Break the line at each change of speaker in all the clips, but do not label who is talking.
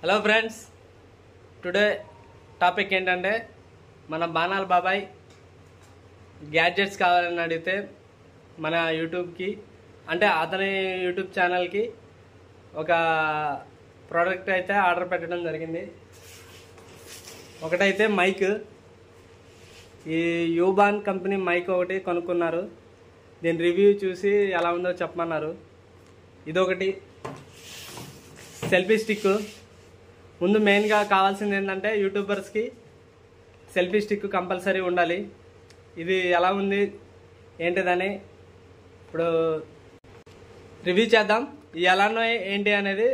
Hello friends, today topic ఏంటంటే మన బాణాల బాబాయ్ గ్యాడ్జెట్స్ కావాలని అడిగితే మన యూట్యూబ్కి అంటే అతని యూట్యూబ్ ఛానల్కి ఒక ప్రోడక్ట్ అయితే ఆర్డర్ పెట్టడం జరిగింది. ఒకటైతే మైక్, ఈ యూబాన్ కంపెనీ మైక్ ఒకటి కొనుక్కున్నారు. దీని రివ్యూ చూసి ఎలా ఉందో చెప్పమన్నారు. ఇదొకటి సెల్ఫీ స్టిక్. ముందు మెయిన్గా కావాల్సింది ఏంటంటే యూట్యూబర్స్కి సెల్ఫీ స్టిక్ కంపల్సరీ ఉండాలి. ఇది ఎలా ఉంది ఏంటిదని ఇప్పుడు రివ్యూ చేద్దాం. ఇది ఎలానో ఏంటి అనేది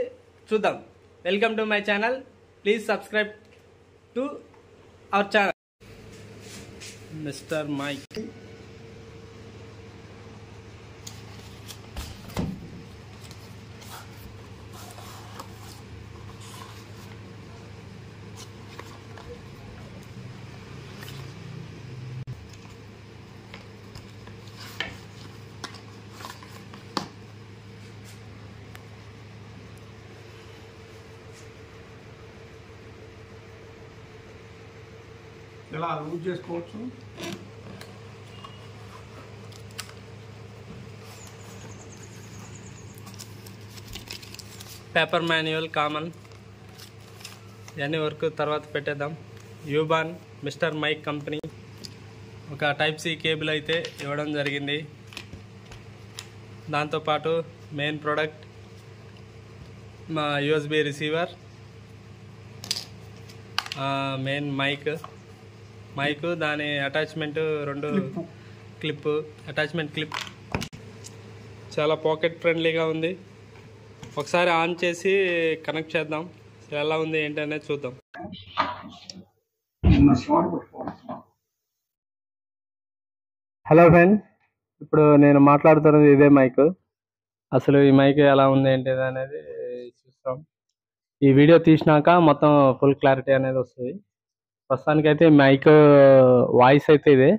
చూద్దాం. Welcome to my channel. Please subscribe to our channel. Mister Mike.
ఇలా లూజ్ చేసుకోవచ్చు.
పేపర్ మాన్యువల్ కామన్, ఇవన్నీ వర్క్ తర్వాత పెట్టేద్దాం. యూబాన్ మిస్టర్ మైక్ కంపెనీ ఒక టైప్ సి కేబుల్ అయితే ఇవ్వడం జరిగింది. దాంతోపాటు మెయిన్ ప్రోడక్ట్ మా యూఎస్బి రిసీవర్, మెయిన్ మైక్ దాని అటాచ్మెంట్, రెండు క్లిప్, అటాచ్మెంట్ క్లిప్ చాలా పాకెట్ ఫ్రెండ్లీగా ఉంది. ఒకసారి ఆన్ చేసి కనెక్ట్ చేద్దాం. ఎలా ఉంది ఏంటనేది చూద్దాం. హలో ఫ్రెండ్స్, ఇప్పుడు నేను మాట్లాడుతున్నది ఇదే మైక్. అసలు ఈ మైక్ ఎలా ఉంది ఏంటిది అనేది చూస్తాం. ఈ వీడియో తీసినాక మొత్తం ఫుల్ క్లారిటీ అనేది వస్తుంది. ప్రస్తుతానికైతే మైక్ వాయిస్ అయితే ఇదే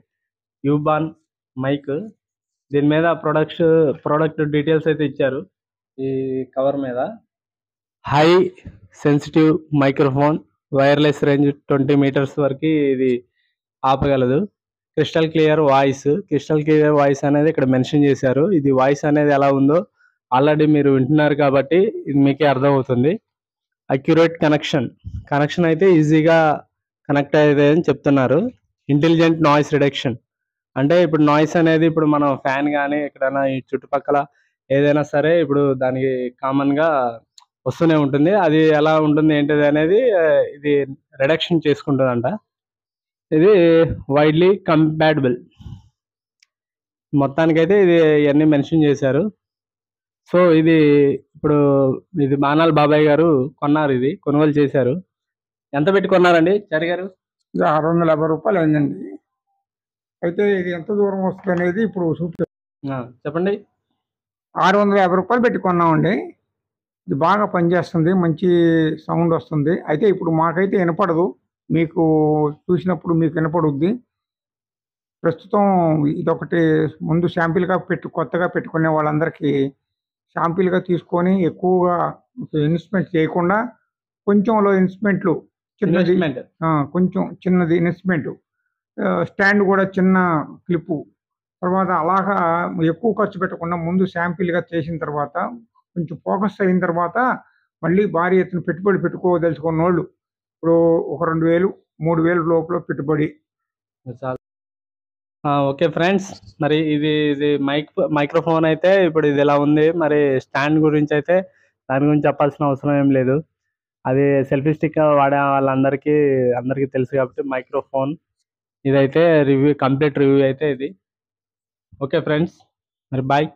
యూబాన్ మైక్. దీని మీద ప్రోడక్ట్ డీటెయిల్స్ అయితే ఇచ్చారు ఈ కవర్ మీద. High sensitive microphone, wireless range 20 metres వరకు ఇది ఆపగలదు. క్రిస్టల్ క్లియర్ వాయిస్ అనేది ఇక్కడ మెన్షన్ చేశారు. ఇది వాయిస్ అనేది ఎలా ఉందో ఆల్రెడీ మీరు వింటున్నారు కాబట్టి ఇది మీకే అర్థమవుతుంది. అక్యురేట్ కనెక్షన్ అయితే ఈజీగా కనెక్ట్ అయ్యేది అని చెప్తున్నారు. ఇంటెలిజెంట్ నాయిస్ రిడక్షన్ అంటే ఇప్పుడు నాయిస్ అనేది ఇప్పుడు మనం ఫ్యాన్ కానీ ఎక్కడైనా ఈ చుట్టుపక్కల ఏదైనా సరే ఇప్పుడు దానికి కామన్గా వస్తూనే ఉంటుంది. అది ఎలా ఉంటుంది ఏంటిది అనేది ఇది రిడక్షన్ చేసుకుంటుందంట. ఇది వైడ్లీ కంపాటబుల్. మొత్తానికైతే ఇది ఇవన్నీ మెన్షన్ చేశారు. సో ఇది బాణాల బాబాయ్ గారు కొన్నారు, ఇది కొనుగోలు చేశారు. ఎంత పెట్టి కొన్నారండి చారి గారు?
ఇది 650 రూపాయలు అయిందండి. అయితే ఇది ఎంత దూరం వస్తుంది అనేది ఇప్పుడు
చెప్పండి.
650 రూపాయలు పెట్టి కొన్నామండి. ఇది బాగా పనిచేస్తుంది, మంచి సౌండ్ వస్తుంది. అయితే ఇప్పుడు మాకైతే వినపడదు, మీకు చూసినప్పుడు మీకు వినపడుద్ది. ప్రస్తుతం ఇదొకటి ముందు శాంపిల్గా కొత్తగా పెట్టుకునే వాళ్ళందరికీ శాంపిల్గా తీసుకొని ఎక్కువగా ఇన్వెస్ట్మెంట్ చేయకుండా కొంచెంలో ఇన్వెస్ట్మెంట్లు చిన్నది, కొంచెం చిన్నది ఇన్వెస్ట్మెంట్, స్టాండ్ కూడా చిన్న క్లిప్పు, తర్వాత అలాగా ఎక్కువ ఖర్చు పెట్టకుండా ముందు శాంపిల్గా చేసిన తర్వాత కొంచెం ఫోకస్ అయిన తర్వాత మళ్ళీ భారీ ఎత్తున పెట్టుబడి పెట్టుకోదలుచుకున్న వాళ్ళు ఇప్పుడు ఒక 2000, 3000 లోపల పెట్టుబడి.
ఓకే ఫ్రెండ్స్, మరి ఇది మైక్రోఫోన్ అయితే ఇప్పుడు ఇది ఎలా ఉంది. మరి స్టాండ్ గురించి అయితే దాని గురించి చెప్పాల్సిన అవసరం ఏం లేదు. అది సెల్ఫీ స్టిక్ వాడే వాళ్ళందరికీ తెలుసు కాబట్టి మైక్రోఫోన్ ఇదైతే కంప్లీట్ రివ్యూ అయితే ఇది. ఓకే ఫ్రెండ్స్, మరి బాయ్.